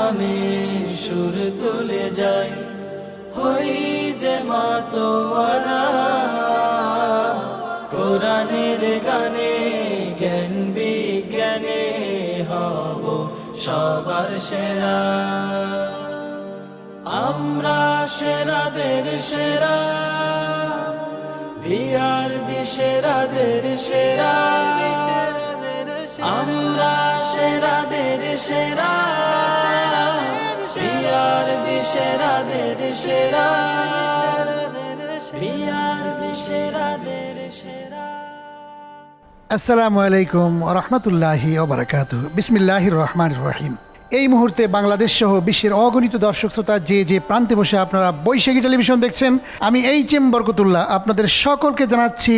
নামে সুর তুলে যাই, হই যে মাতোয়ারা কোরআনের গানে, জ্ঞান বিজ্ঞানে হব সবার সেরা। আমরা সেরাদের সেরা, বিআরবি সেরাদের সেরা, আমরা সেরাদের সেরা, বিআরবি সেরাদের সেরা, বিআরবি সেরাদের সেরা। আসসালামু আলাইকুম ওয়া রাহমাতুল্লাহি ওয়া বারাকাতুহু। বিসমিল্লাহির রহমানির রহিম। এই মুহূর্তে বাংলাদেশ সহ বিশ্বের অগণিত দর্শক শ্রোতা যে যে প্রান্তে বসে আপনারা বৈশাখী টেলিভিশন দেখছেন, আমি এইচ.এম. বরকতুল্লাহ আপনাদের সকলকে জানাচ্ছি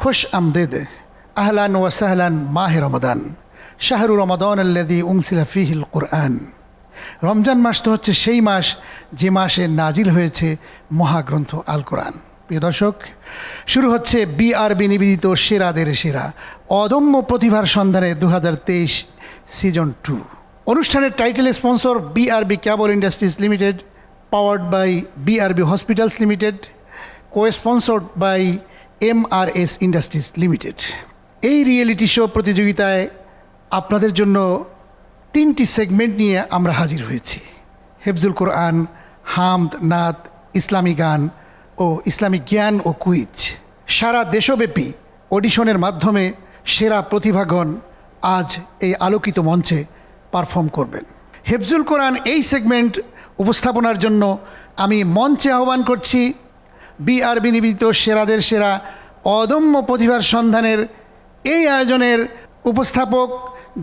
খুশ আমদেদ, আহলান ওয়া সাহলান। মাহে রমাদান, শাহরু রমাদান আল্লাযী উনজিলা ফীহিল কুরআন। রমজান মাস তো হচ্ছে সেই মাস যে মাসে নাজিল হয়েছে মহাগ্রন্থ আল কোরআন। প্রিয় দর্শক, শুরু হচ্ছে বিআরবি নিবেদিত সেরাদের সেরা, অদম্য প্রতিভার সন্ধানে 2023 সিজন 2। অনুষ্ঠানের title sponsor BRB cable industries limited, powered by BRB hospitals limited, co sponsored by MRS industries limited. এই রিয়েলিটি শো প্রতিযোগিতায় আপনাদের জন্য 3টি সেগমেন্ট নিয়ে আমরা হাজির হয়েছি: হেফজুল কোরআন, হামদ, নাত, ইসলামী গান ও ইসলামিক জ্ঞান ও কুইজ। সারা দেশব্যাপী অডিশনের মাধ্যমে সেরা প্রতিভাগণ আজ এই আলোকিত মঞ্চে পারফর্ম করবেন। হেফজুল কোরআন এই সেগমেন্ট উপস্থাপনার জন্য আমি মঞ্চে আহ্বান করছি বিআরবি নিবেদিত সেরাদের সেরা, অদম্য প্রতিভার সন্ধানের এই আয়োজনের উপস্থাপক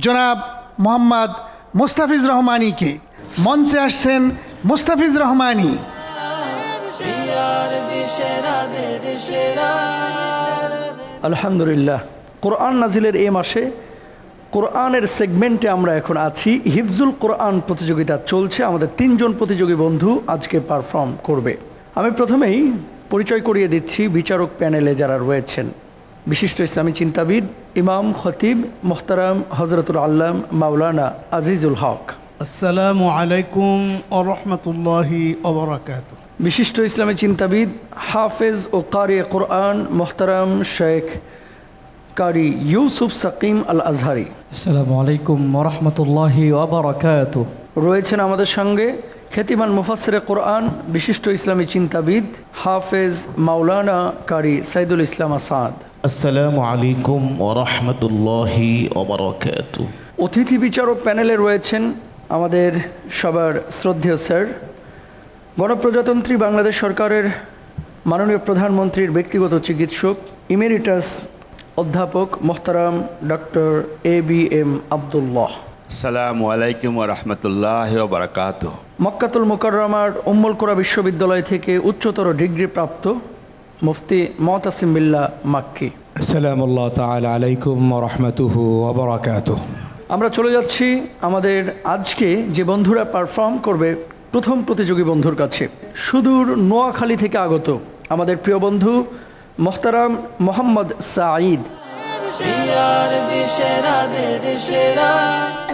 জনাব মোহাম্মদ মুস্তাফিজ রহমানীকে। মঞ্চে আসছেন মুস্তাফিজ রহমানী। আলহামদুলিল্লাহ, কোরআন নাজিলের এই মাসে কোরআনের সেগমেন্টে আমরা এখন আছি। হিফজুল কোরআন প্রতিযোগিতা চলছে, আমাদের 3 জন প্রতিযোগী বন্ধু আজকে পারফর্ম করবে। আমি প্রথমেই পরিচয় করিয়ে দিচ্ছি বিচারক প্যানেলে যারা রয়েছেন। বিশিষ্ট ইসলামী চিন্তাবিদ, ইমাম খতিব মোহতারাম হজরতুল আল্লাম মাওলানা আজিজুল হক। আসসালামু আলাইকুম ওয়া রাহমাতুল্লাহি ওয়া বারাকাতুহু। বিশিষ্ট ইসলামী চিন্তাবিদ, হাফেজ ও কারি কোরআন মোহতারাম শেখ কারি ইউসুফ সাকিম আল আজহারি। আসসালামু আলাইকুম ওয়া রাহমাতুল্লাহি ওয়া বারাকাতুহু। রয়েছেন আমাদের সঙ্গে খ্যাতিমান মুফাসসিরে কোরআন, বিশিষ্ট ইসলামী চিন্তাবিদ, হাফেজ মাওলানা কারি সাইদুল ইসলাম আসাদ। আসসালামু আলাইকুম ওয়া রাহমাতুল্লাহি ওয়া বারাকাতুহু। অতিথি বিচারক প্যানেলে রয়েছেন আমাদের সবার শ্রদ্ধেয় স্যার, গণপ্রজাতন্ত্রী বাংলাদেশ সরকারের মাননীয় প্রধানমন্ত্রীর ব্যক্তিগত চিকিৎসক, ইমেরিটাস অধ্যাপক মোহতারাম ডক্টর ABM আব্দুল্লাহ। আসসালামু আলাইকুম ওয়া রাহমাতুল্লাহি ওয়া বারাকাতুহু। মক্কাতুল মুকাররমার উম্মুল কোরা বিশ্ববিদ্যালয় থেকে উচ্চতর ডিগ্রি প্রাপ্ত মুফতি মুতাসিম বিল্লাহ মাক্কি। আসসালামু তাআলা আলাইকুম ওয়া রাহমাতুহু ওয়া বারাকাতুহু। আমরা চলে যাচ্ছি আমাদের আজকে যে বন্ধুরা পারফর্ম করবে প্রথম প্রতিযোগী বন্ধুর কাছে। সুদূর নোয়াখালী থেকে আগত আমাদের প্রিয় বন্ধু মোহতারাম মোহাম্মদ সাঈদ।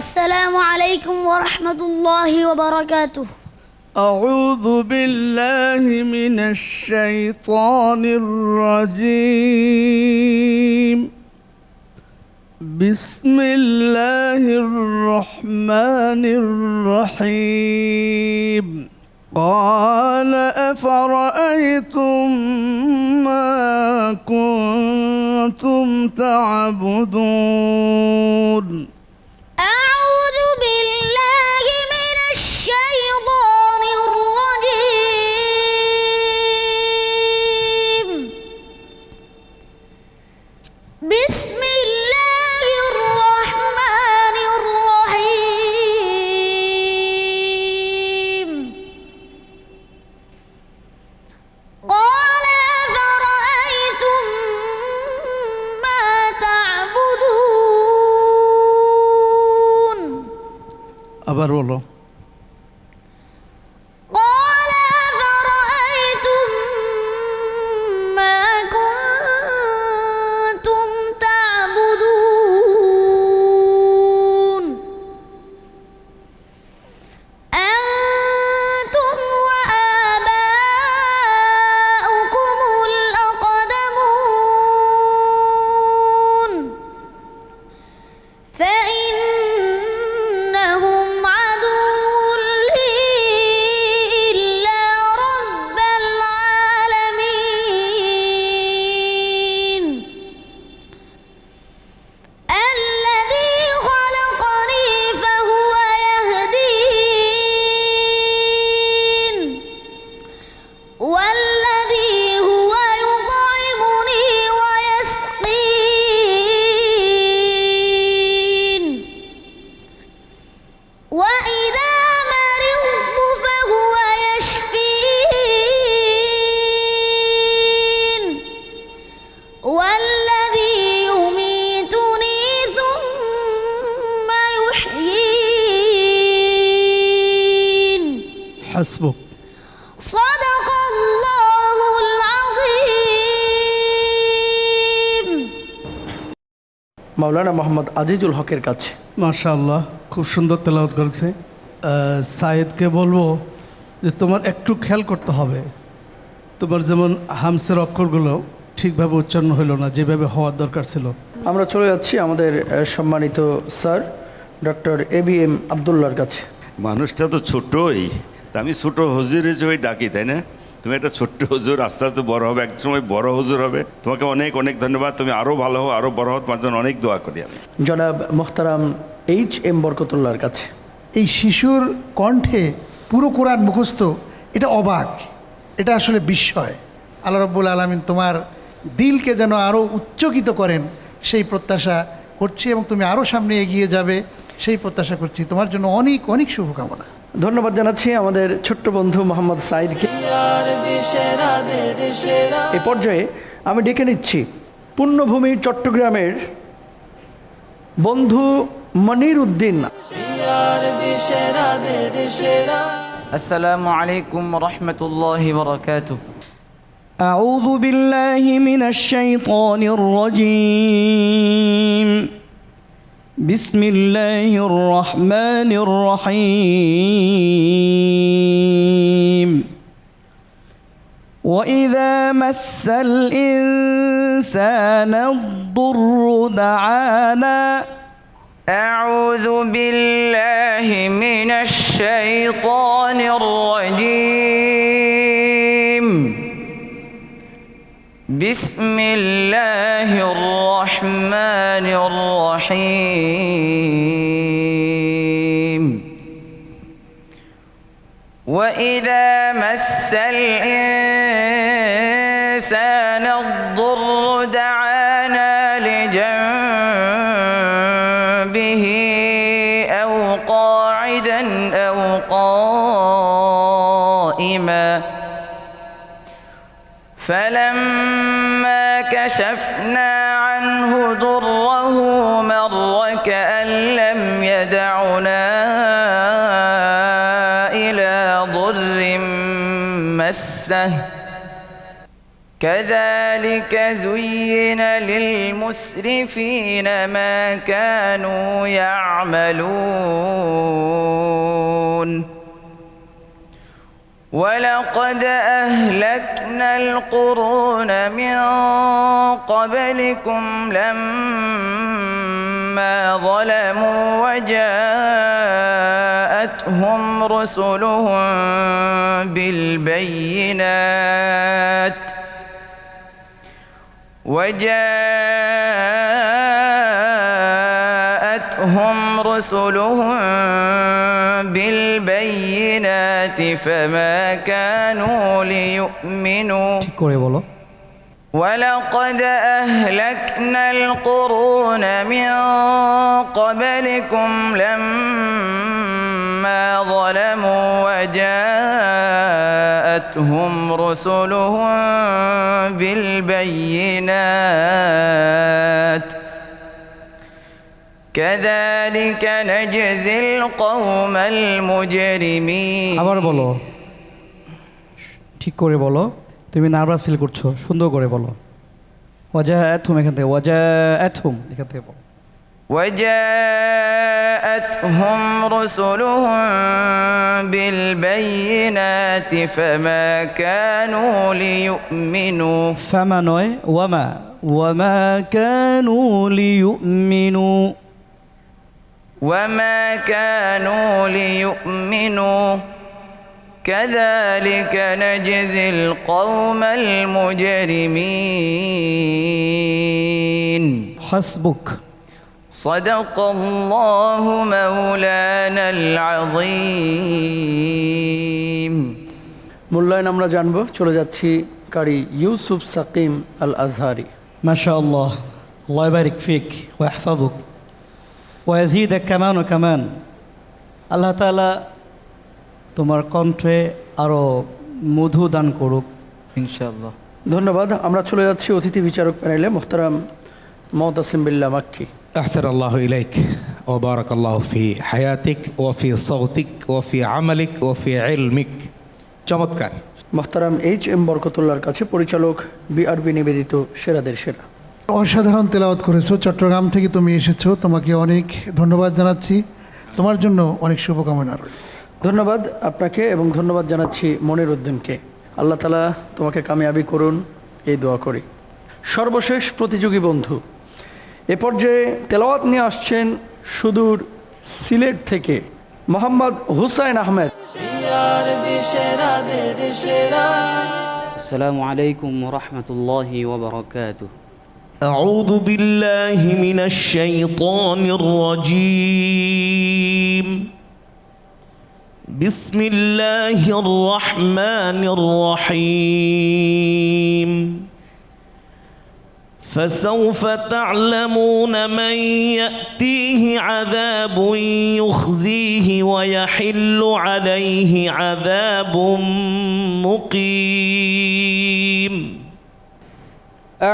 আসসালামু আলাইকুম ওয়া রাহমাতুল্লাহি ওয়া বারাকাতুহু। أعوذ بالله من الشيطان الرجيم. بسم الله الرحمن الرحيم. قال أفرأيتم ما كنتم تعبدون. أعوذ بالله من الشيطان الرجيم. بسم الله الرحمن الرحيم. قال أفرأيتم ما تعبدون. আবার বলো। قال أفرأيتم ما كنتم تعبدون. হাসবুক। صدق الله العظيم মাওলানা মোহাম্মদ আজিজুল হকের কাছে। মাশাআল্লাহ, খুব সুন্দর তেলাওয়াত করেছে। সাইদকে বলবো যে তোমার একটু খেয়াল করতে হবে, তোমার যেমন হামসের অক্ষরগুলো ঠিকভাবে উচ্চারণ হলো না, যেভাবে হওয়ার দরকার ছিল। আমরা চলে যাচ্ছি আমাদের সম্মানিত স্যার ডক্টর ABM আবদুল্লাহর কাছে। মানুষটা তো ছোটই, তা আমি ছোট হুজুর হিসেবে ডাকি, তাই না? তুমি একটা ছোট্ট হুজুর, আস্তে আস্তে বড় হবে, এক সময় বড় হুজুর হবে। তোমাকে অনেক অনেক ধন্যবাদ, তুমি আরও ভালো হও, আরও বড় হও, তোমার জন্য অনেক দোয়া করি আমি। জনাব মোহতারাম HM বরকতুল্লাহর কাছে। এই শিশুর কণ্ঠে পুরো কোরআন মুখস্থ, এটা অবাক, এটা আসলে বিস্ময়। আল্লাহ রাব্বুল আলামিন তোমার দিলকে যেন আরও উচ্চকিত করেন সেই প্রত্যাশা করছি, এবং তুমি আরও সামনে এগিয়ে যাবে সেই প্রত্যাশা করছি। তোমার জন্য অনেক অনেক শুভকামনা। ধন্যবাদ জানাচ্ছি আমাদের ছোট্ট বন্ধু মোহাম্মদ সাইদকে। আরবি সেরাদের সেরা এ পর্যায়ে আমি ডেকে নিচ্ছি পুণ্যভূমি চট্টগ্রামের বন্ধু মনির উদ্দিন। আরবি সেরাদের সেরা السلام عليكم ورحمة الله وبركاته. أعوذ بالله من الشيطان الرجيم. بسم الله الرحمن الرحيم. وإذا مس الإنسان الضر دعانا. أعوذ بالله من الشيطان الرجيم. بسم الله الرحمن الرحيم. وإذا مس الإنسان الضر دعانا لجنبه أو قاعدا أو قائما فلما كشفنا عنه ضره مر كأن لم يدعنا إلى ضر مسه كذلك زين للمسرفين ما كانوا يعملون ولقد أهلكنا القرون من قبلكم لما ظلموا وجاءتهم رسلهم بالبينات فما كانوا ليؤمنوا ولقد أهلكنا القرون من قبلكم لما ظلموا وجاءتهم رسلهم بالبينات كذلك نجزي القوم المجرمين আবার বলো, ঠিক করে বলো, তুমি নার্ভাস ফিল করছো, সুন্দর করে বলো। ওয়াজাআতহুম, এখান থেকে ওয়াজাআতহুম, এখান থেকে বলো। وجاءتهم رسلهم بالبينات فما كانوا ليؤمنوا فما নয় وما كانوا ليؤمنوا وما كانوا ليؤمنوا كذلك نجزي القوم المجرمين حسبك صدق الله مولانا العظيم মূল্যায়ন আমরা জানবো। চলে যাচ্ছি কারি ইউসুফ সাকিম আল আজহারি। ما شاء الله الله يبارك فيك ويحفظك ويزيدك كمان وكمان আল্লাহ তাআলা তোমার কণ্ঠে আরো মধু দান করুক ইনশাআল্লাহ। ধন্যবাদ। আমরা চলে যাচ্ছি অতিথি বিচারক প্যানেলে মোহতারাম মুতাসিম বিল্লাহ মাক্কি। أحسن الله إليك وبارك الله في حياتك وفي صوتك وفي عملك وفي علمك চমৎকার। মোহতারাম এইচ.এম. বরকতুল্লাহর কাছে পরিচালক বিআরবি নিবেদিত সেরাদের সেরা। অসাধারণ তেলাওয়াত করেছো। চট্টগ্রাম থেকে তুমি এসেছো, তোমাকে অনেক ধন্যবাদ জানাচ্ছি। তোমার জন্য অনেক শুভকামনা রইল। ধন্যবাদ আপনাকে এবং ধন্যবাদ জানাচ্ছি মনির উদ্দিনকে। আল্লাহ তাআলা তোমাকে কামিয়াবি করুন এই দোয়া করি। সর্বশেষ প্রতিযোগী বন্ধু এ পর্যায়ে তেলাওয়াত নিয়ে আসছেন সুদূর সিলেট থেকে মোহাম্মদ হুসাইন আহমেদ। আরবি সেরাদের সেরা السلام عليكم ورحمة الله وبركاته. أعوذ بالله من الشيطان الرجيم. بسم الله الرحمن الرحيم. فسوف تعلمون من يأتيه عذاب يخزيه ويحل عليه عذاب مقيم.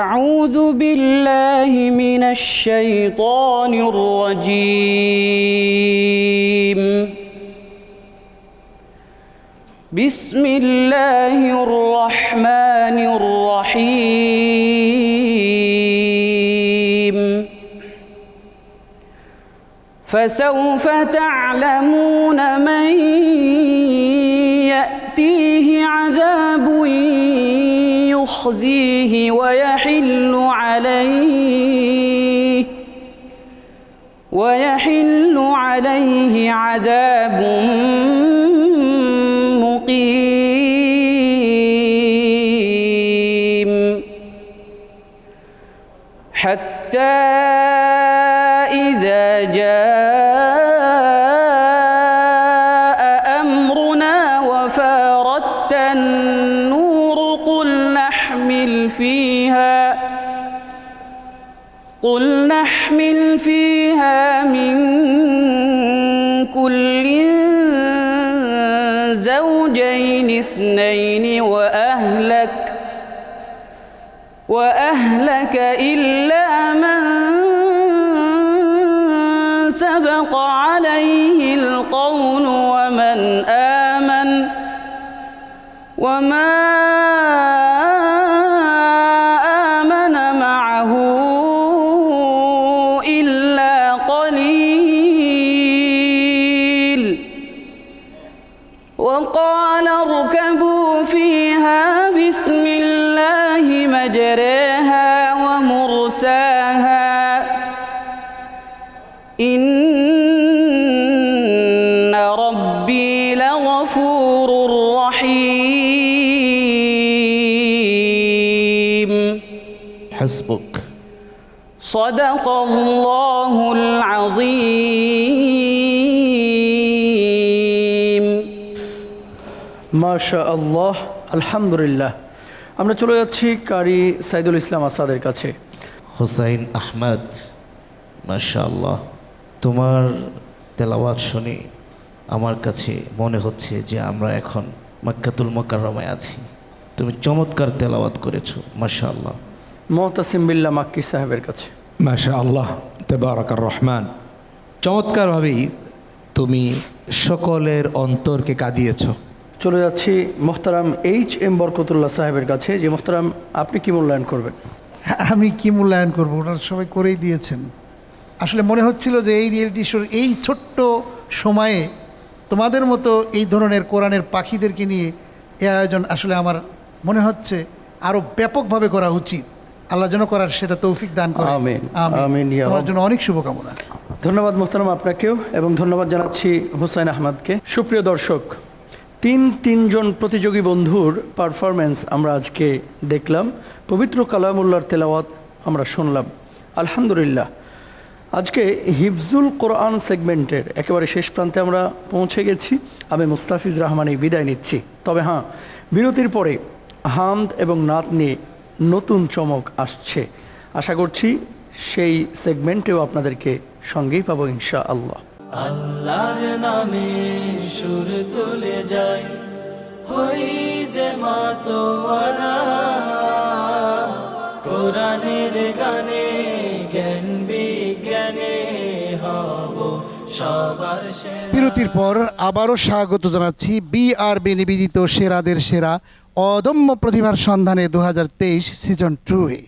أعوذ بالله من الشيطان الرجيم. بسم الله الرحمن الرحيم. فسوف تعلمون من يأتيه عذاب يخزيه ويحل عليه عذاب مقيم. حتى إذا جاء أمرنا وفارت النور قل نحمل فيها من كل زوجين اثنين وأهلك إلا من سبق عليه القول ومن آمن وما آمن معه إلا قليل. وقال اركبوا فيها بسم الله مجريها ومرساها إن ربي لغفور رحيم. حسبك. صدق الله العظيم. মাশা আল্লাহ, আলহামদুলিল্লাহ। আমরা চলে যাচ্ছি কারি সাইদুল ইসলাম আসাদের কাছে। হুসাইন আহমেদ, মাশাআল্লাহ, তোমার তেলাওয়াত শুনে আমার কাছে মনে হচ্ছে যে আমরা এখন মক্কাতুল মুকাররমায় আছি। তুমি চমৎকার তেলাওয়াত করেছো, মাশাআল্লাহ। মুহতাসিম বিল্লাহ মাক্কি সাহেবের কাছে। মাশা আল্লাহ, তাবারাকার রহমান। চমৎকারভাবেই তুমি সকলের অন্তরকে কাঁদিয়েছ। চলে যাচ্ছি মোহতারাম এইচ.এম. বরকতুল্লাহ সাহেবের কাছে। যে মোহতারাম, আপনি কি মূল্যায়ন করবেন? আমি কি মূল্যায়ন করবো, ওনারা সবাই করেই দিয়েছেন। আসলে মনে হচ্ছিল যে এই রিয়েলিটি শোর এই ছোট্ট সময়ে তোমাদের মতো এই ধরনের কোরআনের পাখিদেরকে নিয়ে এই আয়োজন আসলে আমার মনে হচ্ছে আরও ব্যাপকভাবে করা উচিত। আল্লাহ যেন করার সেটা তৌফিক দান করে। আমিন, আমিন আমিন। ইয়া তোমার রাব। জন্য অনেক শুভকামনা। ধন্যবাদ মোহতারাম আপনাকেও, এবং ধন্যবাদ জানাচ্ছি হুসাইন আহমদকে। সুপ্রিয় দর্শক, তিনজন প্রতিযোগী বন্ধুর পারফরমেন্স আমরা আজকে দেখলাম। পবিত্র কালামুল্লাহর তেলাওয়াত আমরা শুনলাম। আলহামদুলিল্লাহ, আজকে হিফজুল কোরআন সেগমেন্টের একেবারে শেষ প্রান্তে আমরা পৌঁছে গেছি। আমি মুস্তাফিজ রহমানি বিদায় নিচ্ছি। তবে হ্যাঁ, বিরতির পরে হামদ এবং নাত নিয়ে নতুন চমক আসছে। আশা করছি সেই সেগমেন্টেও আপনাদেরকে সঙ্গেই পাবো ইনশাআল্লাহ। আল্লাহর নামে সুর তুলে যাই, হই যে মাতোয়ারা, কোরআনের গানে জ্ঞান বিজ্ঞানে হব সবার সেরা। বিরতির পর আবারও স্বাগত জানাচ্ছি বিআরবি নিবেদিত সেরাদের সেরা অদম্য প্রতিভার সন্ধানে 2023 সিজন 2 এ।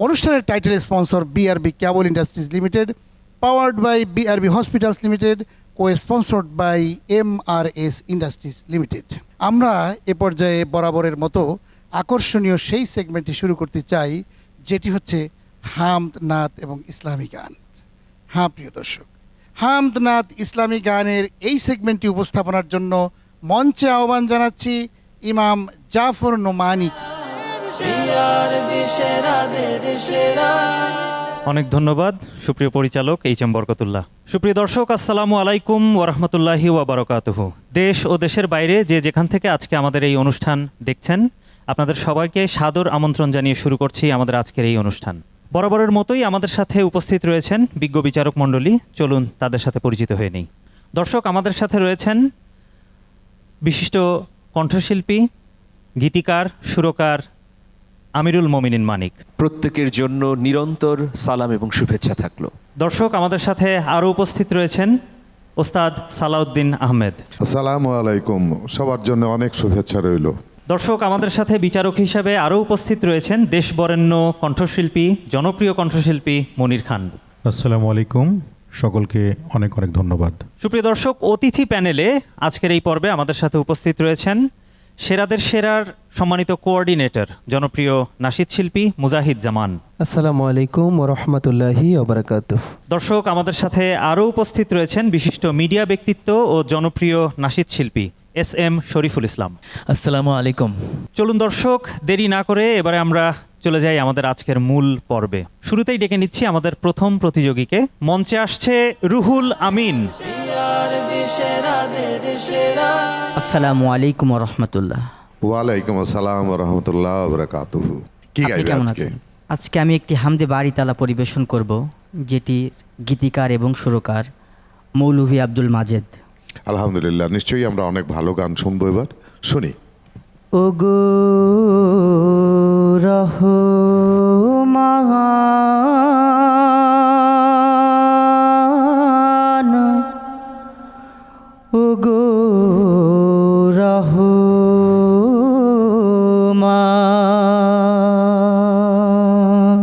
অনুষ্ঠানের title sponsor BRB cable industries limited, powered by BRB hospitals limited, co sponsored by MRS industries limited. আমরা এ পর্যায়ে বরাবরের মতো আকর্ষণীয় সেই সেগমেন্টটি শুরু করতে চাই, যেটি হচ্ছে হামদ, নাত এবং ইসলামী গান। হ্যাঁ প্রিয় দর্শক, হামদ, নাত, ইসলামী গানের এই সেগমেন্টটি উপস্থাপনার জন্য মঞ্চে আহ্বান জানাচ্ছি ইমাম জাফর নোমানিকে। বিআরবি সেরাদের সেরা। অনেক ধন্যবাদ সুপ্রিয় পরিচালক এইচ এম বরকতুল্লাহ। সুপ্রিয় দর্শক, আসসালামু আলাইকুম ওরহমতুল্লাহি ওয়াবারাকাতুহু। দেশ ও দেশের বাইরে যে যেখান থেকে আজকে আমাদের এই অনুষ্ঠান দেখছেন, আপনাদের সবাইকে সাদর আমন্ত্রণ জানিয়ে শুরু করছি আমাদের আজকের এই অনুষ্ঠান। বরাবরের মতোই আমাদের সাথে উপস্থিত রয়েছেন বিজ্ঞ বিচারক মণ্ডলী। চলুন তাদের সাথে পরিচিত হয়ে নেই। দর্শক, আমাদের সাথে রয়েছেন বিশিষ্ট কণ্ঠশিল্পী, গীতিকার, সুরকার আমিরুল মোমিনিন মানিক। প্রত্যেকের জন্য নিরন্তর সালাম এবং শুভেচ্ছা থাকলো। দর্শক, আমাদের সাথে আরও উপস্থিত রয়েছেন ওস্তাদ সালাউদ্দিন আহমেদ। আসসালামু আলাইকুম, সবার জন্য অনেক শুভেচ্ছা রইল। দর্শক, আমাদের সাথে বিচারক হিসাবে আরও উপস্থিত রয়েছেন দেশ বরেণ্য কণ্ঠশিল্পী, জনপ্রিয় কণ্ঠশিল্পী মনির খান। আসসালামু আলাইকুম, সকলকে অনেক অনেক ধন্যবাদ। সুপ্রিয় দর্শক, অতিথি প্যানেলে আজকের এই পর্বে আমাদের সাথে উপস্থিত রয়েছেন সেরাদের সেরার সম্মানিত কোঅর্ডিনেটর, জনপ্রিয় নাশিদ শিল্পী মুজাহিদ জামান। আসসালামু আলাইকুম ওয়া রাহমাতুল্লাহি ওয়া বারাকাতুহু। দর্শক, আমাদের সাথে আরও উপস্থিত রয়েছেন বিশিষ্ট মিডিয়া ব্যক্তিত্ব ও জনপ্রিয় নাশিদ শিল্পী এস এম শরীফুল ইসলাম। আসসালামু আলাইকুম। চলুন দর্শক, দেরি না করে এবারে আমরা চলে যাই আমাদের আজকের মূল পর্বে। শুরুতেই ডেকে নিচ্ছি আমাদের প্রথম প্রতিযোগীকে। মঞ্চে আসছে রুহুল আমিন। বিআরবি সেরাদের সেরা। আসসালামু আলাইকুম ওয়া রাহমাতুল্লাহ। ওয়ালাইকুম আসসালাম ওয়া রাহমাতুল্লাহি ওয়া বারাকাতুহু। কি গাইবে আজকে? আজকে আমি একটি হামদে বাড়ি তালা পরিবেশন করব, যেটি গীতিকার এবং সুরকার মৌলভী আব্দুল মাজেদ। আলহামদুলিল্লাহ, নিশ্চয়ই আমরা অনেক ভালো গান শুনবো, এবার শুনি। ওগো রহমান, ওগো রহমান,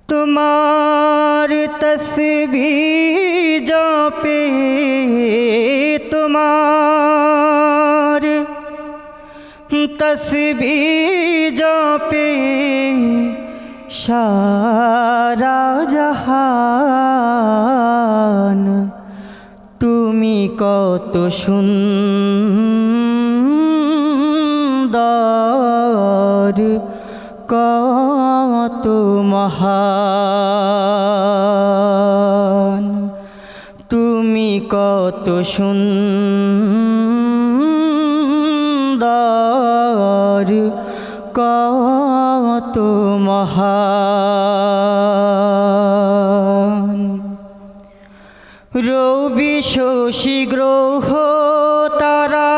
তোমার তসবিহ জপে, তোমার তসবিহ জপে সারা জাহান, তুমি কত সুন্দর, কত মহান, তুমি কত সুন্দর, কত মহান। রবি শশী গ্রহ তারা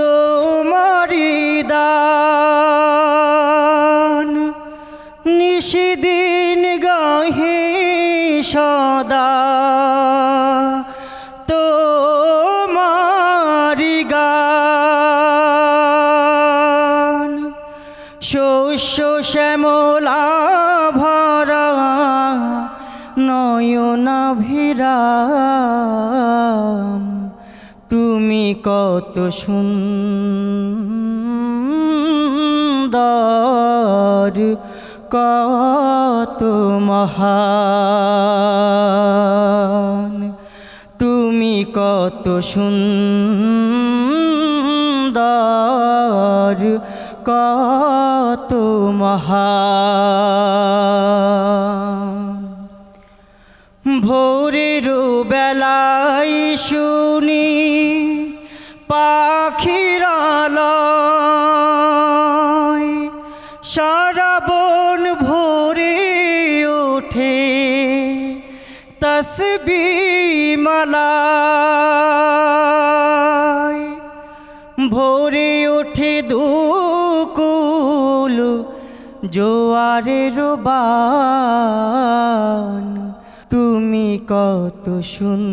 তোমারি দান, নিশিদিন গাহে সদা তোমারি গান। শস্য শ্যামলা ভরা নয়নাভিরাম, তুমি কত সুন্দর, কত মহান, তুমি কত সুন্দর, কত মহান। ভোরের বেলায় শুনি পাখিরালয়, সারা বন ভোরে ওঠে তসবিহ মালায়, ভোরে ওঠে দুকুল জোয়ারের বান, তুমি কত সুন্দর,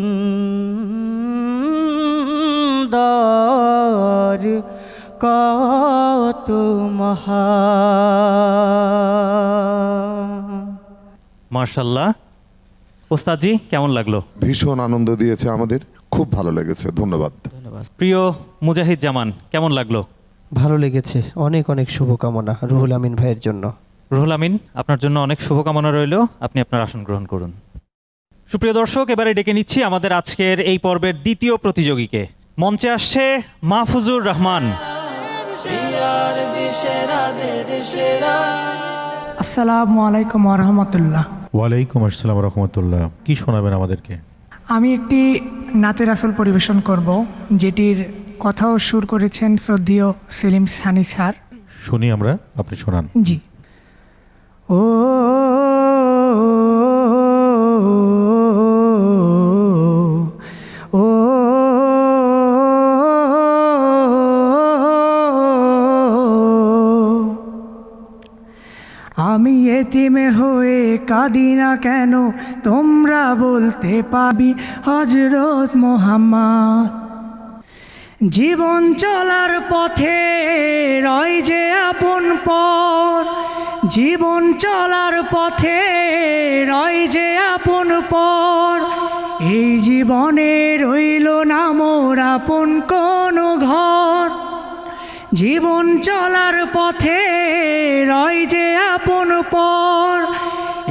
কত মহান। মাশাআল্লাহ। ওস্তাদজি কেমন লাগলো? ভীষণ আনন্দ দিয়েছে আমাদের, খুব ভালো লেগেছে, ধন্যবাদ। প্রিয় মুজাহিদ জামান কেমন লাগলো? ভালো লেগেছে, অনেক অনেক শুভকামনা রুহুল আমিন ভাইয়ের জন্য। রুহুল আমিন, আপনার জন্য অনেক শুভকামনা রইল, আপনি আপনার আসন গ্রহণ করুন। সুপ্রিয় দর্শক, এবারে ডেকে নিচ্ছি আমাদের আজকের এই পর্বের দ্বিতীয় প্রতিযোগীকে। মঞ্চে আসছে মাহফুজুর রহমান। আসসালামু আলাইকুম রহমতুল্লাহ। ওয়ালাইকুম আসসালাম রহমতুল্লাহ। কি শোনাবেন আমাদেরকে? আমি একটি নাতে রাসূল পরিবেশন করব, যেটির কথাও সুর করেছেন শ্রদ্ধেয় সেলিম সানি স্যার। শুনি আমরা, আপনি শোনান। জি। ও ও আমি এতিমে হয়ে কাঁদি না কেন, তোমরা বলতে পাবি হযরত মুহাম্মদ। জীবন চলার পথে রয় যে আপন পর, জীবন চলার পথে রয় যে আপন পর। এই জীবনে রইল না মোর আপন কোনো ঘর। জীবন চলার পথে রয় যে আপন পর।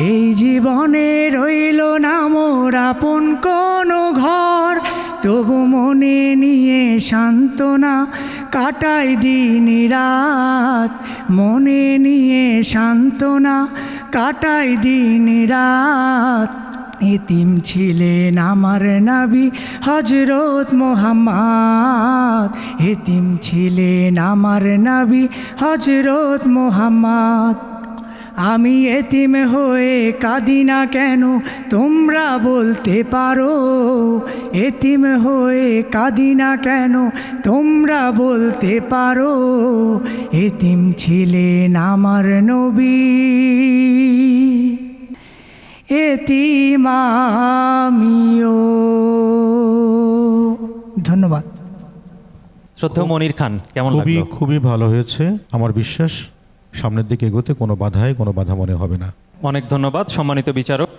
এই জীবনে রইল না মোর আপন কোনো ঘর। তবু মনে নিয়ে সান্ত্বনা কাটাই দিন রাত, মনে নিয়ে সান্ত্বনা কাটাই দিন রাত। এতিম ছিলেন আমার নবী হযরত মুহাম্মদ, এতিম ছিলেন আমার নবী হযরত মুহাম্মদ। আমি এতিম হয়ে কাঁদি না কেন, তোমরা বলতে পারো। এতিম হয়ে কাঁদি না কেন, তোমরা বলতে পারো। এতিম ছিলেন আমার নবী, এতিম আমিও। ধন্যবাদ। শ্রদ্ধেয় মনির খান কেমন খুবই লাগলো? খুবই ভালো হয়েছে। আমার বিশ্বাস সামনের দিকে এগোতে কোনো বাধা মনে হবে না। অনেক ধন্যবাদ সম্মানিত বিচারক।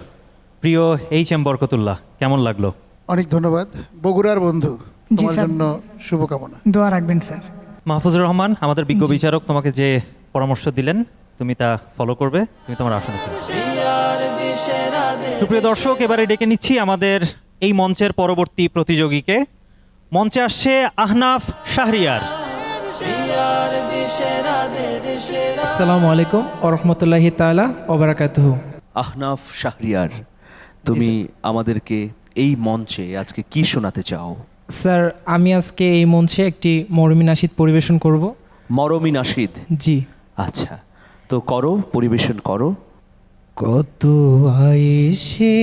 প্রিয় এইচ.এম. বরকতুল্লাহ কেমন লাগলো? অনেক ধন্যবাদ। বগুড়ার বন্ধু, জি তোমার স্যার। জন্য শুভকামনা। দোয়া রাখবেন স্যার। মাহফুজুর রহমান, আমাদের বিজ্ঞ বিচারক তোমাকে যে পরামর্শ দিলেন তুমি তা ফলো করবে, তুমি তোমার আসনে ফিরে যাও। সুপ্রিয় দর্শক, এবারে ডেকে নিচ্ছি আমাদের এই মঞ্চের পরবর্তী প্রতিযোগীকে। মঞ্চে আসছে আহনাফ শাহরিয়ার। আসসালামু আলাইকুম ওরহমতুল্লাহি তাআলা ওয়া বারাকাতুহু। আহনাফ শাহরিয়ার, তুমি আমাদেরকে এই মঞ্চে আজকে কি শোনাতে চাও? স্যার, আমি আজকে এই মঞ্চে একটি মরমী নাশিদ পরিবেশন করব। মরমী নাশিদ? জি। আচ্ছা, তো করো, পরিবেশন করো। কত আয়েশে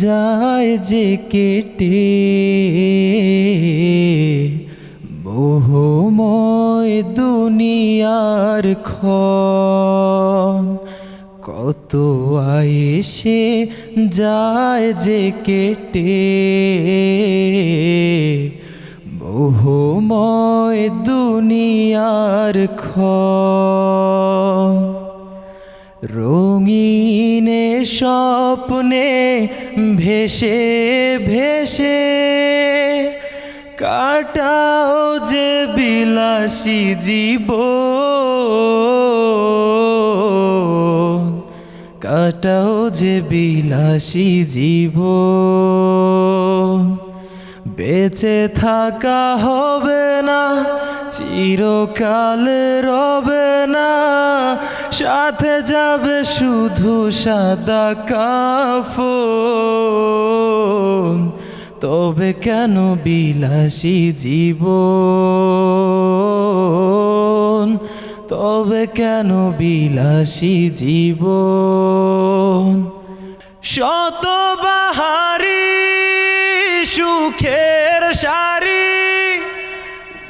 যায় যে কেটে মোহময় দুনিয়ার ক্ষণ। কত আয়েশে যায় যে কেটে মোহময় দুনিয়ার ক্ষণ। রঙিনে স্বপ্নে ভেসে ভেসে কাটাও যে বিলাসী জীবন, কাটাও যে বিলাসী জীবন। বেঁচে থাকা হবে না, চিরকাল রবে না, সাথে যাবে শুধু সাদা কাফন। তবে কেন বিলাসী জীবন, তবে কেন বিলাসী জীবন। শতবাহারি সুখের সারি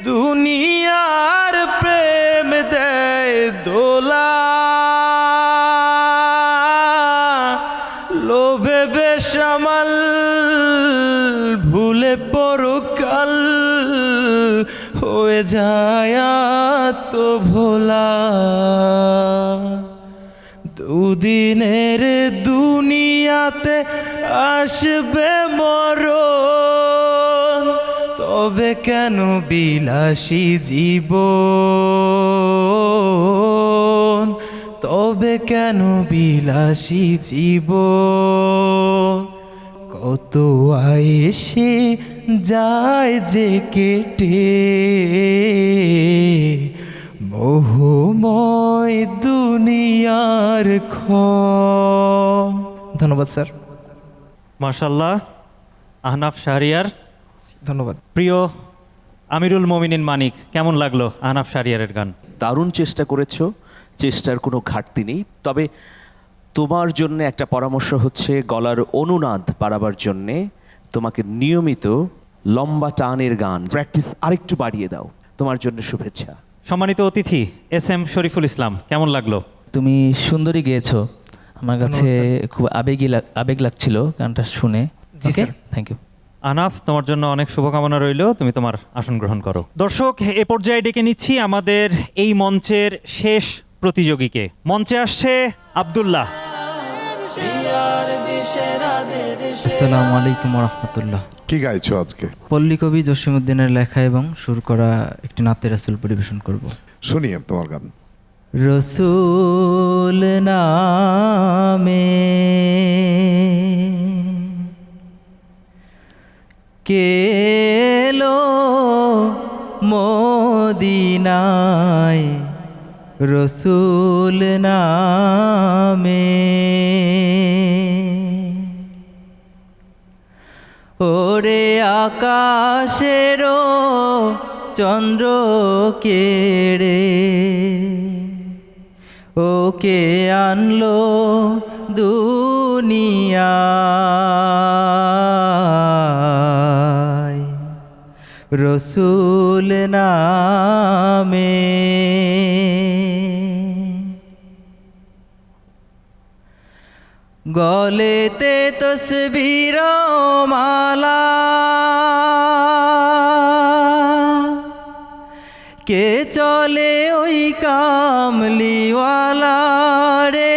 দুনিয়ার প্রেম দেয় দোলা। লোভে বেশ বেসামাল ভুলে পরকাল হয়ে যায় তো ভোলা দুদিনের দুনিয়াতে আসবে মরণ তবে কেন বিলাসী জীবন তবে কেন বিলাসী জীবন কত আয়েসে যায় যে কেটে মোহময় দুনিয়ার ধন্যবাদ স্যার। মাশাল্লাহ। আহনাফ শাহরিয়ার, ধন্যবাদ। প্রিয় আমিরুল মোমিনিন মানিক, কেমন লাগলো আহনাফ শাহরিয়ারের গান? দারুণ চেষ্টা করেছো, চেষ্টার কোনো ঘাটতি নেই। তবে তোমার জন্য একটা পরামর্শ হচ্ছে, গলার অনুনাদ বাড়াবার জন্যে তোমাকে নিয়মিত লম্বা টানের গান প্র্যাকটিস আরেকটু বাড়িয়ে দাও। তোমার জন্য শুভেচ্ছা। সম্মানিত অতিথি SM শরীফুল ইসলাম, কেমন লাগলো? তুমি সুন্দরী গেয়েছো, আমার কাছে খুব আবেগ লাগছিল গানটা শুনে। ওকে, থ্যাংক ইউ। আহনাফ, তোমার জন্য অনেক শুভকামনা রইল, তুমি তোমার আসন গ্রহণ করো। দর্শক, এ পর্যায়ে ডেকে নিচ্ছি আমাদের এই মঞ্চের শেষ প্রতিযোগীকে। মঞ্চে আসছে আব্দুল্লাহ। আসসালামু আলাইকুম রহমতুল্লাহ। কি গাইছো আজকে? পল্লী কবি জসিমউদ্দিনের লেখা এবং সুর করা একটি নাতে রাসূল পরিবেশন করব। শুনি তোমার গান। রসুল নামে কেলো মদিনায়, রসুল নামে ওরে আকাশেরও চন্দ্র কেড়ে ওকে আনলো দুনিয়ায়, রসুল নামে গলেতে তসবির মালা কে চলে ওই কামলিওয়ালা রে,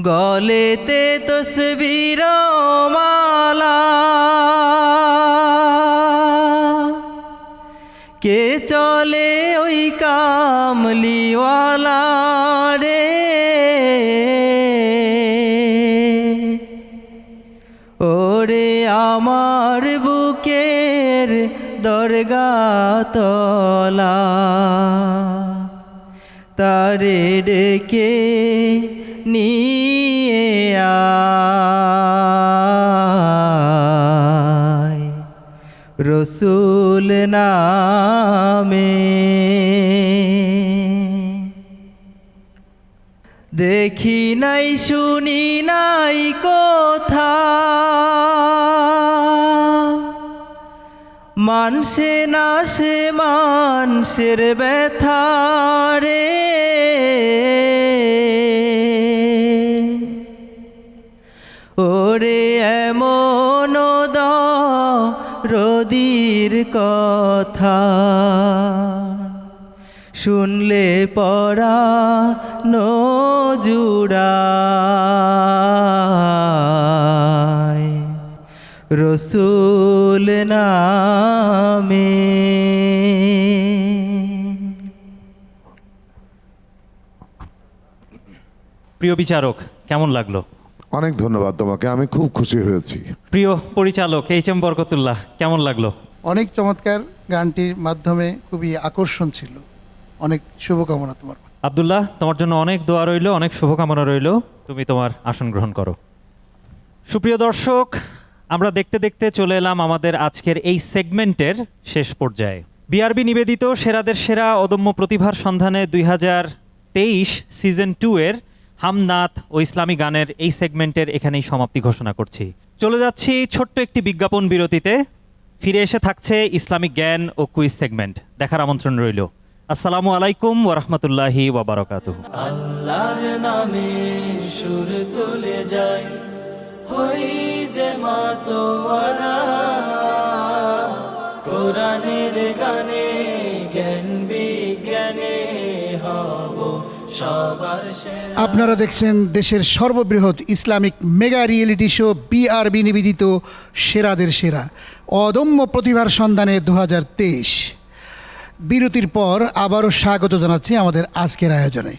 গলেতে তসবির মালা কে চলে ওই কামলিওয়ালা রে, ওরে আমার বুকের দরগা তলা তারে ডেকে নিয়ে আয়, রসুল নামে দেখি নাই শুনি নাই কোথা মানসে না সে মানুষের ব্যথা রে, ওরে এমন রদির কথা শুনলে পরা নজুড়ায়, রসুল নামে প্রিয় বিচারক, কেমন লাগলো? অনেক ধন্যবাদ তোমাকে, আমি খুব খুশি হয়েছি। প্রিয় পরিচালক HM বরকতুল্লাহ, কেমন লাগলো? অনেক চমৎকার, গানটির মাধ্যমে খুবই আকর্ষণ ছিল। অনেক শুভকামনা তোমার। আব্দুল্লাহ, তোমার জন্য অনেক দোয়া রইল, অনেক শুভকামনা রইল, তুমি তোমার আসন গ্রহণ করো। সুপ্রিয় দর্শক, আমরা দেখতে দেখতে চলে এলাম আমাদের আজকের এই সেগমেন্টের শেষ পর্যায়ে। BRB নিবেদিত সেরাদের সেরা অদম্য প্রতিভার সন্ধানে 2023 সিজন 2 এর হামনাত ও ইসলামী গানের এই সেগমেন্টের এখানেই সমাপ্তি ঘোষণা করছি। চলে যাচ্ছি ছোট্ট একটি বিজ্ঞাপন বিরতিতে। ফিরে এসে থাকছে ইসলামিক জ্ঞান ও কুইজ সেগমেন্ট। দেখার আমন্ত্রণ রইল। আসসালামু আলাইকুম ওরহমতুল্লাহি ওয়াবারাকাতুহু। আল্লাহর নামে সুর তুলে যাই, হই যে মাতোয়ারা, কোরআনের গানে জ্ঞান বিজ্ঞানে হব সবার সেরা। আপনারা দেখছেন দেশের সর্ববৃহৎ Islamic mega reality show BRB নিবেদিত সেরাদের সেরা, অদম্য প্রতিভার সন্ধানে 2023। বিরতির পর আবারও স্বাগত জানাচ্ছি আমাদের আজকের আয়োজনে।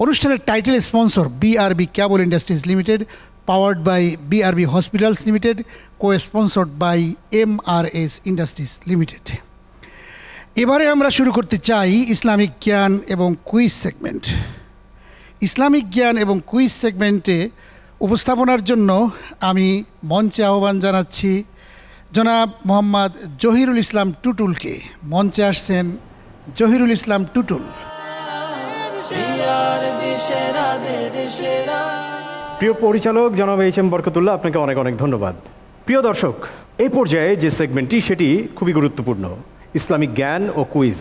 অনুষ্ঠানের title sponsor BRB cable industries limited, powered by BRB hospitals limited, co sponsored by MRS industries limited. এবারে আমরা শুরু করতে চাই ইসলামিক জ্ঞান এবং কুইজ সেগমেন্ট। ইসলামিক জ্ঞান এবং কুইজ সেগমেন্টে উপস্থাপনার জন্য আমি মঞ্চে আহ্বান জানাচ্ছি জনাব মোহাম্মদ জহিরুল ইসলাম টুটুলকে। মঞ্চে আসছেন জহিরুল ইসলাম টুটুল। BRB সেরাদের সেরা। প্রিয় পরিচালক জনাব HM বরকতুল্লাহ, আপনাকে অনেক অনেক ধন্যবাদ। প্রিয় দর্শক, এই পর্যায়ে যে সেগমেন্টটি সেটি খুবই গুরুত্বপূর্ণ, ইসলামিক জ্ঞান ও কুইজ।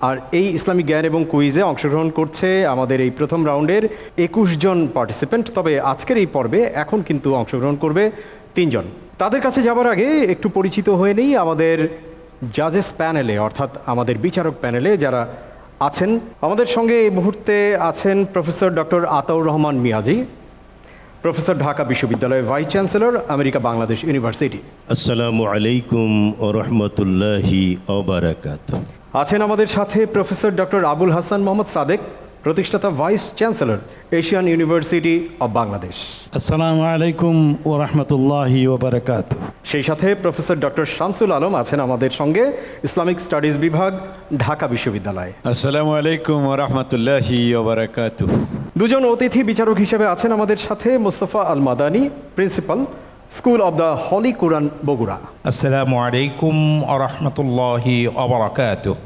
আর এই ইসলামিক জ্ঞান এবং কুইজে অংশগ্রহণ করছে আমাদের এই প্রথম রাউন্ডের 21 জন পার্টিসিপেন্ট। তবে আজকের এই পর্বে এখন কিন্তু অংশগ্রহণ করবে 3 জন। তাদের কাছে যাবার আগে একটু পরিচিত হয়ে নেই আমাদের জাজেস প্যানেলে, অর্থাৎ আমাদের বিচারক প্যানেলে যারা আছেন। আমাদের সঙ্গে এই মুহূর্তে আছেন professor doctor Ataur Rahman Miazi, professor Dhaka বিশ্ববিদ্যালয়ের vice chancellor, America Bangladesh university. আসসালামু আলাইকুম ওয়া রাহমাতুল্লাহি ওয়া বারাকাতুহু। আছেন আমাদের সাথে প্রফেসর ডক্টর আবুল হাসান মোহাম্মদ সাদেক, প্রতিষ্ঠাতা vice chancellor, Asian university of Bangladesh. আসসালামু আলাইকুম ওয়া রাহমাতুল্লাহি ওয়া বারাকাতুহু। সেই সাথে প্রফেসর ডক্টর শামসুল আলম আছেন আমাদের সঙ্গে, ইসলামিক স্টাডিজ বিভাগ, ঢাকা বিশ্ববিদ্যালয়। আসসালামু আলাইকুম ওয়া রাহমাতুল্লাহি ওয়া বারাকাতুহু। দুজন অতিথি বিচারক হিসেবে আছেন আমাদের সাথে Mostafa Al Madani, principal, school of the holy Quran, Bogura. আসসালামু আলাইকুম ওয়া রাহমাতুল্লাহি ওয়া বারাকাতুহু।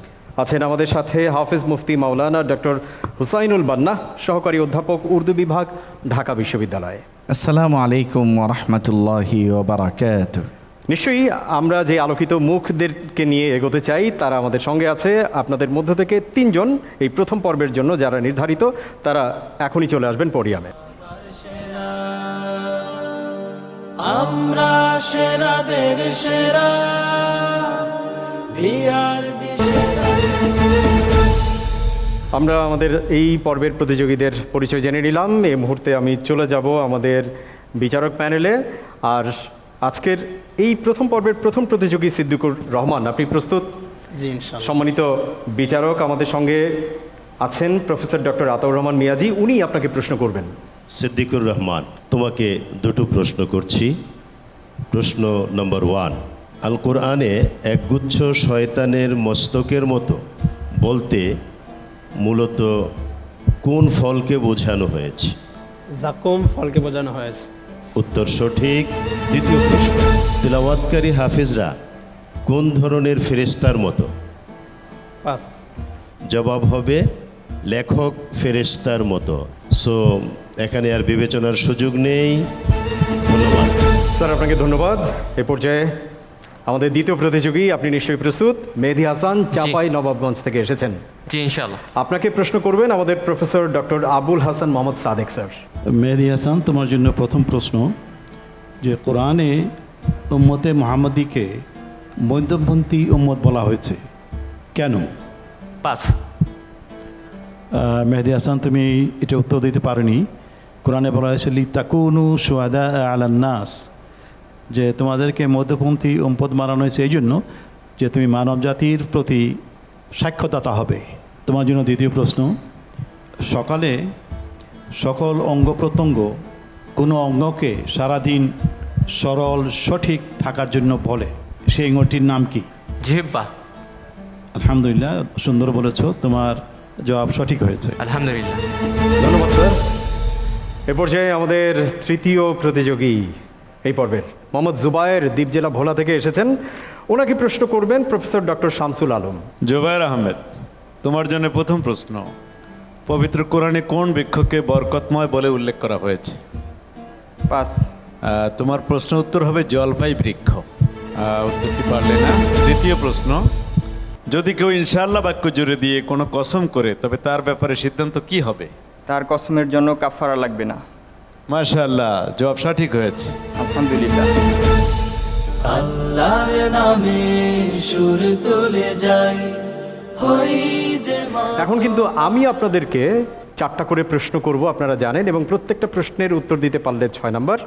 আছেন আমাদের সাথে হাফেজ মুফতি মাওলানা ডক্টর হুসাইনুল বান্না, সহকারী অধ্যাপক, উর্দু বিভাগ, ঢাকা বিশ্ববিদ্যালয়। আসসালামু আলাইকুম ওয়া রাহমাতুল্লাহি ওয়া বারাকাতুহু। নিশ্চয়ই আমরা যে আলোকিত মুখদেরকে নিয়ে এগোতে চাই তারা আমাদের সঙ্গে আছে। আপনাদের মধ্য থেকে 3 জন এই প্রথম পর্বের জন্য যারা নির্ধারিত, তারা এখনই চলে আসবেন পোডিয়ামে। আমরা সেরাদের সেরা, BRB সেরা। আমরা আমাদের এই পর্বের প্রতিযোগীদের পরিচয় জেনে নিলাম। এই মুহূর্তে আমি চলে যাব আমাদের বিচারক প্যানেলে। আর আজকের এই প্রথম পর্বের প্রথম প্রতিযোগী সিদ্দিকুর রহমান, আপনি প্রস্তুত? জি ইনশাআল্লাহ। সম্মানিত বিচারক, আমাদের সঙ্গে আছেন প্রফেসর ডক্টর আতাউর রহমান মিয়াজি, উনি আপনাকে প্রশ্ন করবেন। সিদ্দিকুর রহমান, তোমাকে দুটো প্রশ্ন করছি। প্রশ্ন নম্বর 1, আল কোরআনে একগুচ্ছ শয়তানের মস্তকের মতো বলতে মূলত কোন ফলকে বোঝানো হয়েছে? জাকুম ফলকে বোঝানো হয়েছে। উত্তর সঠিক। দ্বিতীয় প্রশ্ন, তিলাওয়াতকারী হাফিজরা কোন ধরনের ফেরেশতার মতো? পাস। জবাব হবে লেখক ফেরেশতার মতো। সো এখানে আর বিবেচনার সুযোগ নেই। ধন্যবাদ স্যার, আপনাকে ধন্যবাদ। এ পর্যায়ে আমাদের দ্বিতীয় প্রতিযোগী, আপনি নিশ্চয়ই প্রস্তুত। মেহেদী হাসান, চাপাই নবাবগঞ্জ থেকে এসেছেন। জি ইনশাআল্লাহ। আপনাকে প্রশ্ন করবেন আমাদের professor doctor Abul Hasan Mohammad Sadek sir. Mehedi Hasan, তোমার জন্য প্রথম প্রশ্ন, যে কোরআনে উম্মতে মুহাম্মাদিকে মধ্যপন্থী উম্মত বলা হয়েছে কেন? পাস। মেহেদী হাসান, তুমি এটা উত্তর দিতে পারোনি। কোরআনে বলা হয়েছে লিতাকুনু শুহাদা আলান নাস, যে তোমাদেরকে মধ্যপন্থী উম্মত বানানো হয়েছে এই জন্য যে তুমি মানব জাতির প্রতি সাক্ষ্যদাতা হবে। তোমার জন্য দ্বিতীয় প্রশ্ন, সকালে সকল অঙ্গ প্রত্যঙ্গ কোনো অঙ্গকে সারাদিন সরল সঠিক থাকার জন্য বলে, সেই অঙ্গটির নাম কি? জিহ্বা। আলহামদুলিল্লাহ, সুন্দর বলেছ, তোমার জবাব সঠিক হয়েছে। আলহামদুলিল্লাহ, ধন্যবাদ স্যার। এ পর্যায়ে আমাদের তৃতীয় প্রতিযোগী এই পর্বের মোহাম্মদ জুবায়ের, দ্বীপ জেলা ভোলা থেকে এসেছেন। ওনাকে প্রশ্ন করবেন প্রফেসর ডক্টর শামসুল আলম। জুবায়ের আহমেদ, তোমার জন্য প্রথম প্রশ্ন, পবিত্র কোরআনে কোন বৃক্ষকে বরকতময় বলে উল্লেখ করা হয়েছে? পাস। তোমার প্রশ্ন উত্তর হবে জলপাই বৃক্ষ। উত্তরটি পারলে না। দ্বিতীয় প্রশ্ন, যদি কেউ ইনশাআল্লাহ বাক্য জুড়ে দিয়ে কোনো কসম করে তবে তার ব্যাপারে সিদ্ধান্ত কি হবে? তার কসমের জন্য কাফারা লাগবে না। মাশাআল্লাহ, জবাব সঠিক হয়েছে। আলহামদুলিল্লাহ। আল্লাহর নামে সুর তুলে যাই হই যে এখন কিন্তু আমি আপনাদেরকে 4টা করে প্রশ্ন করব, আপনারা জানেন, এবং প্রত্যেকটা প্রশ্নের উত্তর দিতে পারলে 6 নাম্বার,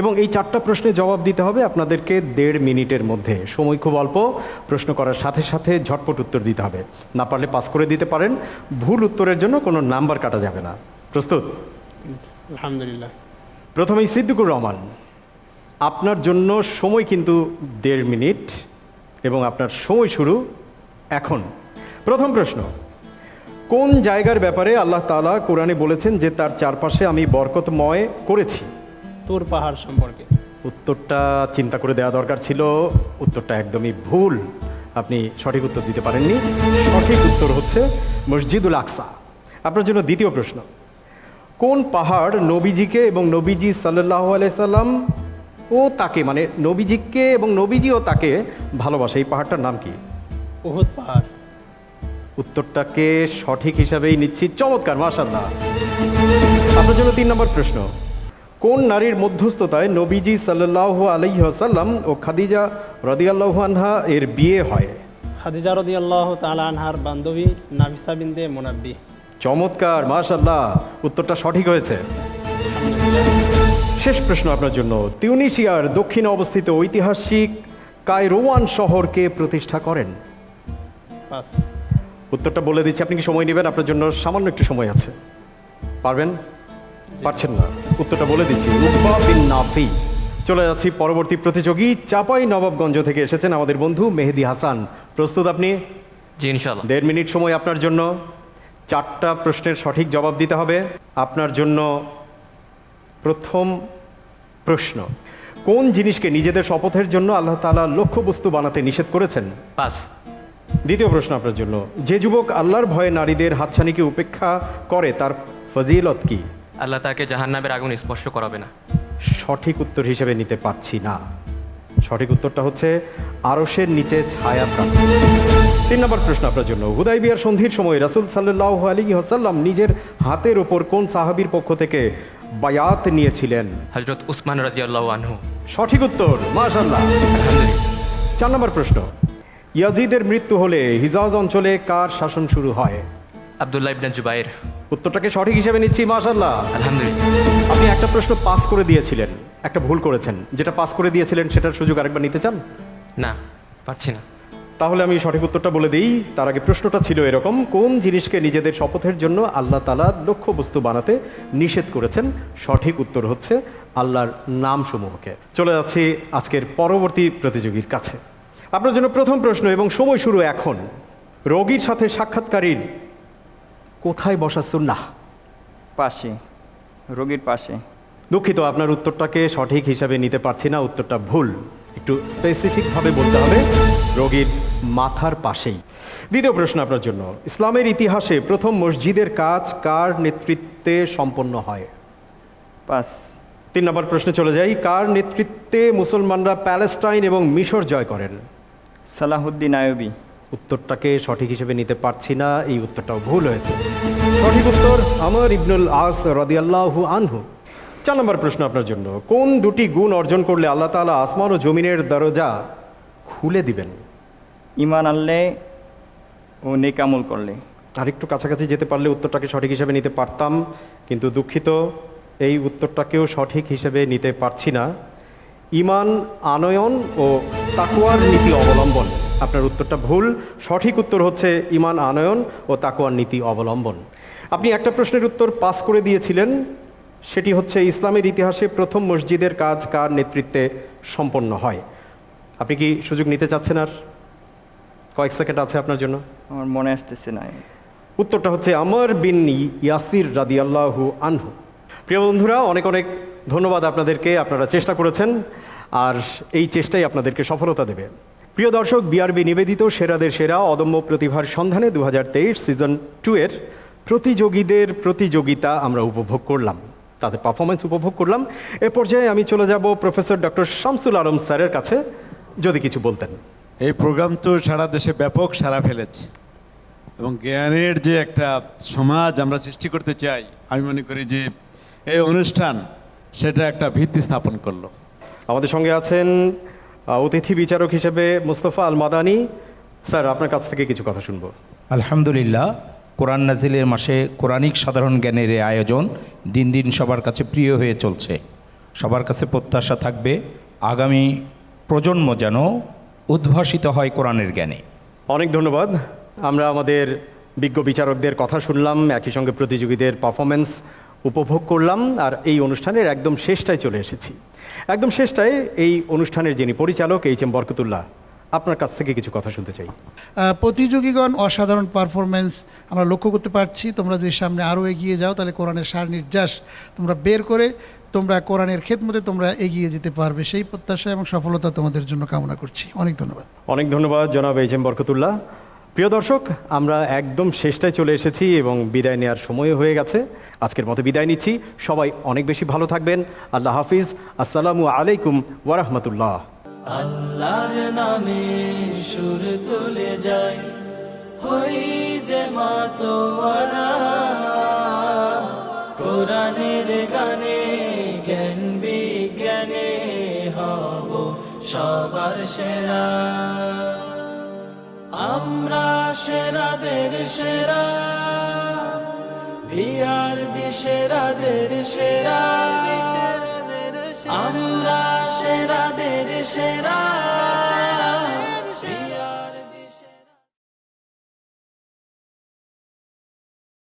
এবং এই 4টা প্রশ্নের জবাব দিতে হবে আপনাদেরকে 1.5 মিনিটের মধ্যে। সময় খুব অল্প, প্রশ্ন করার সাথে সাথে ঝটপট উত্তর দিতে হবে। না পারলে পাস করে দিতে পারেন, ভুল উত্তরের জন্য কোনো নাম্বার কাটা যাবে না। প্রস্তুত? আলহামদুলিল্লাহ। প্রথমেই সিদ্দিকুর রহমান, আপনার জন্য সময় কিন্তু 1.5 মিনিট এবং আপনার সময় শুরু এখন। প্রথম প্রশ্ন, কোন জায়গার ব্যাপারে আল্লাহ তাআলা কোরআনে বলেছেন যে তার চারপাশে আমি বরকতময় করেছি? তুর পাহাড় সম্পর্কে। উত্তরটা চিন্তা করে দেওয়া দরকার ছিল, উত্তরটা একদমই ভুল, আপনি সঠিক উত্তর দিতে পারেননি। সঠিক উত্তর হচ্ছে মসজিদুল আকসা। আপনার জন্য দ্বিতীয় প্রশ্ন, কোন পাহাড় নবীজিকে এবং নবীজি সাল্লাল্লাহু আলাইহি সাল্লাম ও তাকে, মানে নবীজিকে এবং নবীজি ও তাকে ভালোবাসে, এই পাহাড়টার নাম কি? উহুদ পাহাড়। উত্তরটাকে সঠিক হিসাবেই নিচ্ছি, চমৎকার, মাশাআল্লাহ। আপনার জন্য 3 নম্বর প্রশ্ন, কোন নারীর মধ্যস্থতায় নবীজি সাল্লাল্লাহু আলাইহি ওয়াসাল্লাম ও খাদিজা রাদিয়াল্লাহু আনহা এর বিয়ে হয়? খাদিজা রাদিয়াল্লাহু তাআলা আনহার বান্ধবী নাফিসা বিনতে মুনাব্বি। চমৎকার, মাশাআল্লাহ, উত্তরটা সঠিক হয়েছে। শেষ প্রশ্ন আপনার জন্য, তিউনিসিয়ার দক্ষিণে অবস্থিত ঐতিহাসিক কায়রোয়ান শহরকে প্রতিষ্ঠা করেন? পাস। উত্তরটা বলে দিচ্ছি, আপনি কি সময় নেবেন? আপনার জন্য সামান্য একটু সময় আছে, পারবেন? পারছেন না? উত্তরটা বলে দিচ্ছি, উকবা বিন নাফি। চলে যাচ্ছি পরবর্তী প্রতিযোগী, চাপাই নবাবগঞ্জ থেকে এসেছেন আমাদের বন্ধু মেহেদি হাসান। প্রস্তুত আপনি? জি ইনশাআল্লাহ। 1.5 মিনিট সময় আপনার জন্য। 4টা প্রশ্নের সঠিক জবাব দিতে হবে। আপনার জন্য প্রথম প্রশ্ন, কোন জিনিসকে নিজেদের শপথের জন্য আল্লাহ তাআলা লক্ষ্যবস্তু বানাতে নিষেধ করেছেন? পাস। দ্বিতীয় প্রশ্ন আপনার জন্য, যে যুবক আল্লাহর ভয়ে নারীদের হাতছানিকে উপেক্ষা করে তার ফজিলত কি? আল্লাহ তাকে জাহান্নামের আগুন স্পর্শ করাবে না। সঠিক উত্তর হিসেবে নিতে পারছি না। সঠিক উত্তরটা হচ্ছে আরশের নিচে ছায়া প্রাপ্ত। 3 নম্বর প্রশ্ন আপনার জন্য, হুদাইবিয়ার সন্ধির সময় রাসূল সাল্লাল্লাহু আলাইহি ওয়াসাল্লাম নিজের হাতের ওপর কোন সাহাবীর পক্ষ থেকে বায়াত নিয়েছিলেন? হযরত উসমান রাদিয়াল্লাহু আনহু। সঠিক উত্তর, মাশাআল্লাহ। 4 নম্বর প্রশ্ন, ইয়াজিদের মৃত্যু হলে হিজাজ অঞ্চলে কার শাসন শুরু হয়? আব্দুল্লাহ ইবনে জুবাইর। উত্তরটাকে সঠিক হিসেবে নিচ্ছি, মাশাআল্লাহ। আলহামদুলিল্লাহ। আপনি একটা প্রশ্ন পাস করে দিয়েছিলেন, একটা ভুল করেছেন, যেটা পাস করে দিয়েছিলেন সেটার সুযোগ আরেকবার নিতে চান? না, পারছি না। তাহলে আমি সঠিক উত্তরটা বলে দিই। তার আগে প্রশ্নটা ছিল এরকম, কোন জিনিসকে নিজেদের শপথের জন্য আল্লাহ তাআলা লক্ষ্যবস্তু বানাতে নিষেধ করেছেন? সঠিক উত্তর হচ্ছে আল্লাহর নামসমূহকে। চলে যাচ্ছি আজকের পরবর্তী প্রতিযোগীর কাছে। আপনার জন্য প্রথম প্রশ্ন এবং সময় শুরু এখন। রোগীর সাথে সাক্ষাৎকারীর কোথায় বসা সুন্নাহ? পাশে, রোগীর পাশে। দুঃখিত, আপনার উত্তরটাকে সঠিক হিসাবে নিতে পারছি না, উত্তরটা ভুল, একটু স্পেসিফিকভাবে বলতে হবে, রোগীর মাথার পাশেই। দ্বিতীয় প্রশ্ন আপনার জন্য, ইসলামের ইতিহাসে প্রথম মসজিদের কাজ কার নেতৃত্বে সম্পন্ন হয়? পাস। 3 নম্বর প্রশ্নে চলে যাই, কার নেতৃত্বে মুসলমানরা প্যালেস্টাইন এবং মিশর জয় করেন? সালাহুদ্দিন আইয়ুবী। উত্তরটাকে সঠিক হিসেবে নিতে পারছি না, এই উত্তরটাও ভুল হয়েছে। সঠিক উত্তর আমর ইবনুল আস রাদিয়াল্লাহু আনহু। 4 নম্বর প্রশ্ন আপনার জন্য, কোন দুটি গুণ অর্জন করলে আল্লাহ তাআলা আসমান ও জমিনের দরজা খুলে দিবেন? ঈমান আনলে ও নেক আমল করলে। আরেকটু কাছাকাছি যেতে পারলে উত্তরটাকে সঠিক হিসেবে নিতে পারতাম, কিন্তু দুঃখিত, এই উত্তরটাকেও সঠিক হিসেবে নিতে পারছি না। ঈমান আনয়ন ও তাকওয়ার নীতি অবলম্বন। আপনার উত্তরটা ভুল, সঠিক উত্তর হচ্ছে ঈমান আনয়ন ও তাকওয়ার নীতি অবলম্বন। আপনি একটা প্রশ্নের উত্তর পাস করে দিয়েছিলেন, সেটি হচ্ছে ইসলামের ইতিহাসে প্রথম মসজিদের কাজ কার নেতৃত্বে সম্পন্ন হয়? আপনি কি সুযোগ নিতে চাচ্ছেন? আর কয়েক সেকেন্ড আছে আপনার জন্য। আমার মনে আসতেছে না। উত্তরটা হচ্ছে আমর বিন ইয়াসির রাদিয়াল্লাহু আনহু। প্রিয় বন্ধুরা, অনেক অনেক ধন্যবাদ আপনাদেরকে, আপনারা চেষ্টা করেছেন, আর এই চেষ্টাই আপনাদেরকে সফলতা দেবে। প্রিয় দর্শক, বিআরবি নিবেদিত সেরাদের সেরা অদম্য প্রতিভার সন্ধানে 2023 সিজন 2 এর প্রতিযোগীদের প্রতিযোগিতা আমরা উপভোগ করলাম, তাদের পারফরমেন্স উপভোগ করলাম। এ পর্যায়ে আমি চলে যাব প্রফেসর ডক্টর শামসুল আলম স্যারের কাছে, যদি কিছু বলতেন। এই প্রোগ্রাম তো সারা দেশে ব্যাপক সাড়া ফেলেছে এবং জ্ঞানের যে একটা সমাজ আমরা সৃষ্টি করতে চাই, আমি মনে করি যে এই অনুষ্ঠান সেটা একটা ভিত্তি স্থাপন করলো। আমাদের সঙ্গে আছেন অতিথি বিচারক হিসেবে মুস্তফা আল মাদানী। স্যার, আপনার কাছ থেকে কিছু কথা শুনবো। আলহামদুলিল্লাহ, কোরআন নাজিলের মাসে কোরআনিক সাধারণ জ্ঞানের এই আয়োজন দিন দিন সবার কাছে প্রিয় হয়ে চলছে। সবার কাছে প্রত্যাশা থাকবে আগামী প্রজন্ম যেন উদ্ভাসিত হয় কোরআনের জ্ঞানে। অনেক ধন্যবাদ। আমরা আমাদের বিজ্ঞ বিচারকদের কথা শুনলাম, একই সঙ্গে প্রতিযোগীদের পারফরমেন্স উপভোগ করলাম, আর এই অনুষ্ঠানের একদম শেষটায় চলে এসেছি। একদম শেষটায় এই অনুষ্ঠানের যিনি পরিচালক এইচ.এম. বরকতুল্লাহ, আপনার কাছ থেকে কিছু কথা শুনতে চাই। প্রতিযোগীগণ অসাধারণ পারফরমেন্স আমরা লক্ষ্য করতে পারছি। তোমরা যদি সামনে আরও এগিয়ে যাও তাহলে কোরআনের সার নির্যাস তোমরা বের করে তোমরা কোরআনের খেদমতে তোমরা এগিয়ে যেতে পারবে, সেই প্রত্যাশা এবং সফলতা তোমাদের জন্য কামনা করছি। অনেক ধন্যবাদ। অনেক ধন্যবাদ জনাব এইচ.এম. বরকতুল্লাহ। প্রিয় দর্শক, আমরা একদম শেষটায় চলে এসেছি এবং বিদায় নেওয়ার সময় হয়ে গেছে। আজকের মতো বিদায় নিচ্ছি। সবাই অনেক বেশি ভালো থাকবেন। আল্লাহ হাফিজ। আসসালামু আলাইকুম ওয়া রাহমাতুল্লাহ। আল্লাহর নামে সুর তুলে যাই, হই যে মাতোয়ারা, কোরআনের গানে জ্ঞান বিজ্ঞানে হব সবার সেরা। আমরা সেরাদের সেরা, বিআরবি সেরাদের সেরা, আমরা সেরাদের সেরা।